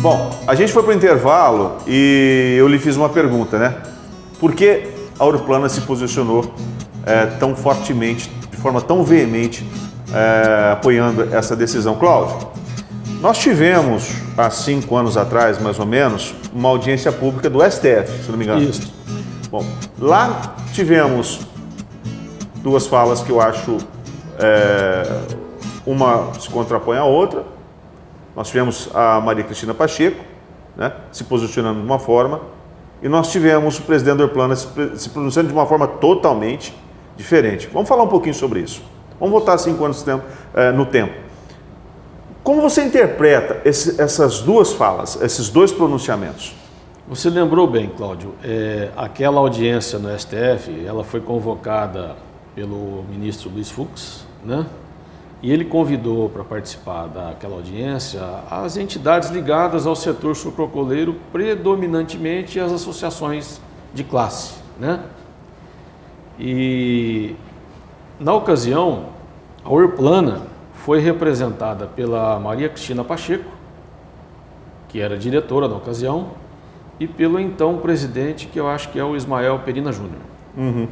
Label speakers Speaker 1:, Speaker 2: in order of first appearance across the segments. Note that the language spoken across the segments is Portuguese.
Speaker 1: Bom, a gente foi para o intervalo e eu lhe fiz uma pergunta, né? Por que a Aurplana se posicionou tão fortemente, de forma tão veemente, apoiando essa decisão? Cláudio, nós tivemos, há 5 anos atrás, mais ou menos, uma audiência pública do STF, se não me engano.
Speaker 2: Isso.
Speaker 1: Bom, lá tivemos duas falas que eu acho, uma se contrapõe à outra. Nós tivemos a Maria Cristina Pacheco, né, se posicionando de uma forma, e nós tivemos o presidente da Aurplana se pronunciando de uma forma totalmente diferente. Vamos falar um pouquinho sobre isso. Vamos voltar 5 anos no tempo. Como você interpreta essas duas falas, esses dois pronunciamentos?
Speaker 2: Você lembrou bem, Cláudio, aquela audiência no STF, ela foi convocada pelo ministro Luiz Fux, né? E ele convidou para participar daquela audiência as entidades ligadas ao setor sucroalcooleiro, predominantemente as associações de classe, né? E na ocasião, a Aurplana foi representada pela Maria Cristina Pacheco, que era diretora na ocasião, e pelo então presidente, que eu acho que é o Ismael Perina Júnior.
Speaker 1: Uhum.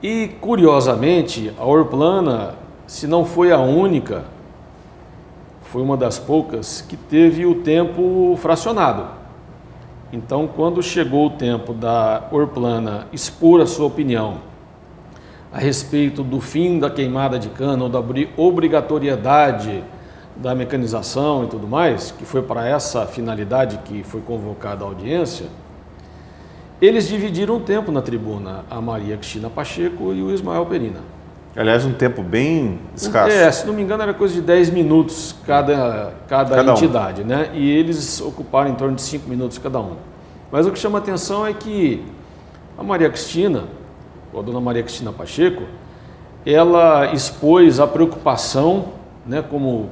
Speaker 2: E, curiosamente, a Aurplana, se não foi a única, foi uma das poucas que teve o tempo fracionado. Então, quando chegou o tempo da Aurplana expor a sua opinião a respeito do fim da queimada de cana ou da obrigatoriedade da mecanização e tudo mais, que foi para essa finalidade que foi convocada a audiência, eles dividiram o tempo na tribuna, a Maria Cristina Pacheco e o Ismael Perina.
Speaker 1: Aliás, um tempo bem escasso.
Speaker 2: Se não me engano, era coisa de 10 minutos cada entidade, né? E eles ocuparam em torno de 5 minutos cada um. Mas o que chama atenção é que a Maria Cristina, ou a dona Maria Cristina Pacheco, ela expôs a preocupação, né, como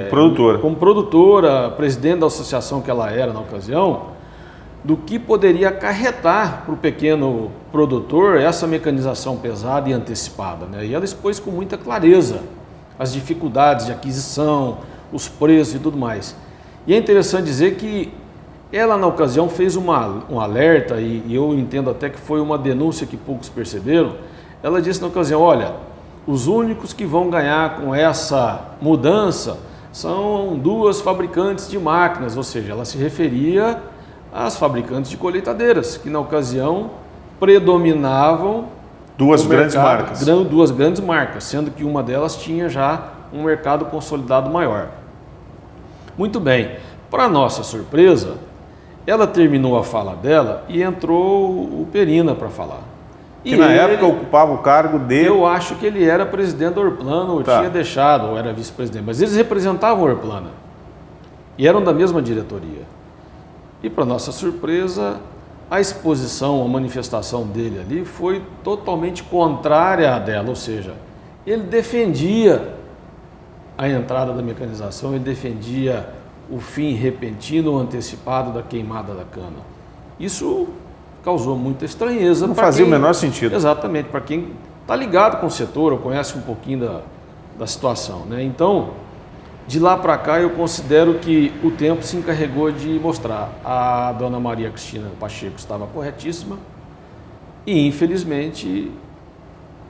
Speaker 2: produtora, presidente da associação que ela era na ocasião, do que poderia acarretar para o pequeno produtor essa mecanização pesada e antecipada, né? E ela expôs com muita clareza as dificuldades de aquisição, os preços e tudo mais. E é interessante dizer que ela, na ocasião, fez um alerta, e eu entendo até que foi uma denúncia que poucos perceberam. Ela disse na ocasião: olha, os únicos que vão ganhar com essa mudança são 2 fabricantes de máquinas, ou seja, ela se referia às fabricantes de colheitadeiras, que na ocasião predominavam
Speaker 1: duas grandes
Speaker 2: marcas, sendo que uma delas tinha já um mercado consolidado maior. Muito bem, para nossa surpresa, ela terminou a fala dela e entrou o Perina para falar.
Speaker 1: Que na época ocupava o cargo de...
Speaker 2: Eu acho que ele era presidente da Aurplana, ou tinha deixado, ou era vice-presidente, mas eles representavam a Aurplana e eram da mesma diretoria. E, para nossa surpresa, a exposição, a manifestação dele ali foi totalmente contrária à dela, ou seja, ele defendia a entrada da mecanização, ele defendia o fim repentino ou antecipado da queimada da cana. Isso causou muita estranheza.
Speaker 1: Não fazia o menor sentido.
Speaker 2: Exatamente, para quem está ligado com o setor ou conhece um pouquinho da situação, né? Então, de lá para cá, eu considero que o tempo se encarregou de mostrar a dona Maria Cristina Pacheco estava corretíssima e, infelizmente,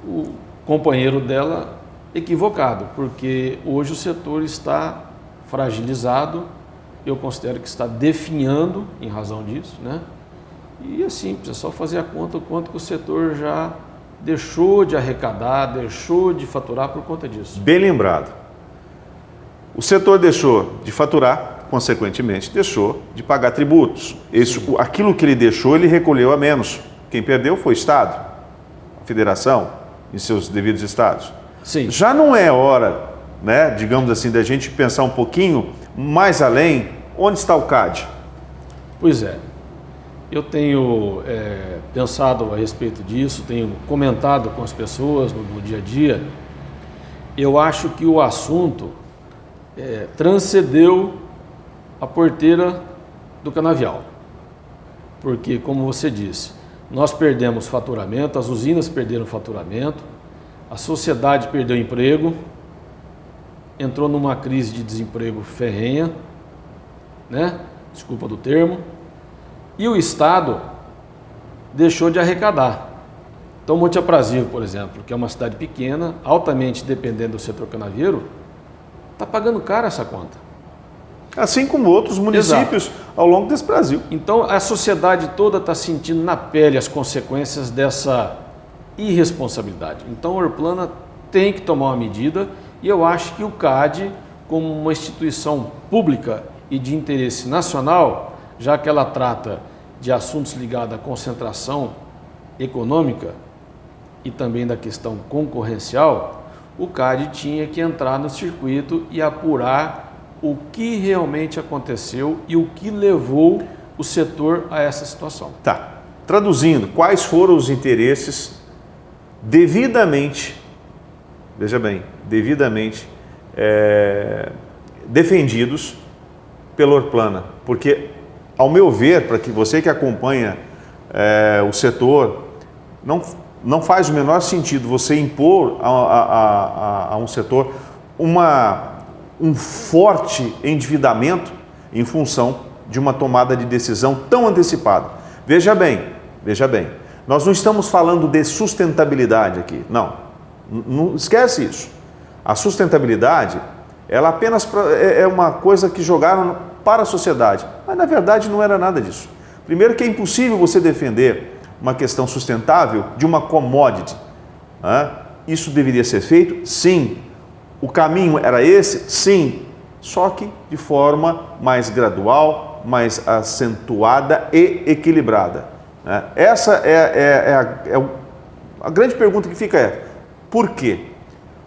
Speaker 2: o companheiro dela equivocado, porque hoje o setor está fragilizado, eu considero que está definhando em razão disso, né? E é simples, é só fazer a conta o quanto que o setor já deixou de arrecadar, deixou de faturar por conta disso.
Speaker 1: Bem lembrado. O setor deixou de faturar, consequentemente deixou de pagar tributos. Aquilo que ele deixou, ele recolheu a menos. Quem perdeu foi o Estado, a Federação, em seus devidos estados.
Speaker 2: Sim.
Speaker 1: Já não é hora, né, digamos assim, da gente pensar um pouquinho mais além, onde está o CAD?
Speaker 2: Pois é. Eu tenho pensado a respeito disso, tenho comentado com as pessoas no dia a dia. Eu acho que o assunto transcendeu a porteira do canavial. Porque, como você disse, nós perdemos faturamento, as usinas perderam faturamento, a sociedade perdeu emprego, entrou numa crise de desemprego ferrenha, né? Desculpa do termo, e o Estado deixou de arrecadar. Então, Monte Aprazível, por exemplo, que é uma cidade pequena, altamente dependente do setor canavieiro, está pagando caro essa conta.
Speaker 1: Assim como outros municípios
Speaker 2: Exato.
Speaker 1: ao longo desse Brasil.
Speaker 2: Então, a sociedade toda está sentindo na pele as consequências dessa irresponsabilidade. Então, a Orplana tem que tomar uma medida e eu acho que o CAD, como uma instituição pública e de interesse nacional, já que ela trata de assuntos ligados à concentração econômica e também da questão concorrencial, o CAD tinha que entrar no circuito e apurar o que realmente aconteceu e o que levou o setor a essa situação.
Speaker 1: Tá. Traduzindo, quais foram os interesses devidamente, veja bem, devidamente defendidos pela Orplana? Porque, ao meu ver, para que você que acompanha o setor, não faz o menor sentido você impor a um setor um forte endividamento em função de uma tomada de decisão tão antecipada. Veja bem, nós não estamos falando de sustentabilidade aqui, não esquece isso. A sustentabilidade, ela apenas é uma coisa que jogaram para a sociedade, mas na verdade não era nada disso. Primeiro que é impossível você defender uma questão sustentável de uma commodity. Isso deveria ser feito? Sim. O caminho era esse? Sim. Só que de forma mais gradual, mais acentuada e equilibrada. Essa a grande pergunta que fica por quê?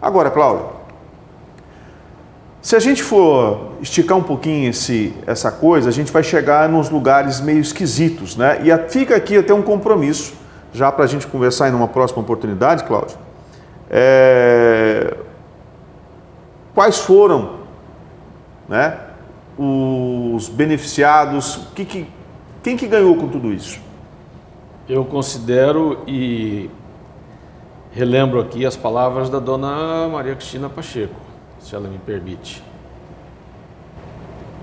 Speaker 1: Agora, Cláudio, se a gente for esticar um pouquinho essa coisa, a gente vai chegar nos lugares meio esquisitos, né? E fica aqui até um compromisso, já para a gente conversar em uma próxima oportunidade, Cláudio. Quais foram, né, os beneficiados? Quem que ganhou com tudo isso?
Speaker 2: Eu considero e relembro aqui as palavras da dona Maria Cristina Pacheco, se ela me permite.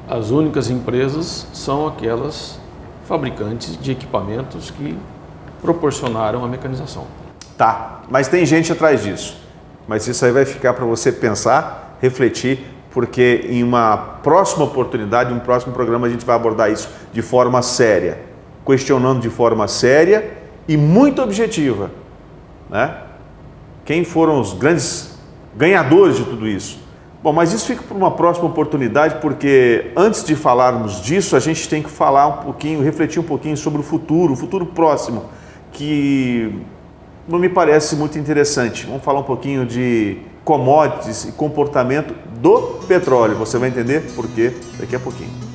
Speaker 2: As únicas empresas são aquelas fabricantes de equipamentos que proporcionaram a mecanização.
Speaker 1: Tá, mas tem gente atrás disso. Mas isso aí vai ficar para você pensar, refletir, porque em uma próxima oportunidade, um próximo programa, a gente vai abordar isso de forma séria, questionando de forma séria e muito objetiva, né? Quem foram os grandes ganhadores de tudo isso? Bom, mas isso fica para uma próxima oportunidade, porque antes de falarmos disso, a gente tem que falar um pouquinho, refletir um pouquinho sobre o futuro próximo, que não me parece muito interessante. Vamos falar um pouquinho de commodities e comportamento do petróleo. Você vai entender por quê daqui a pouquinho.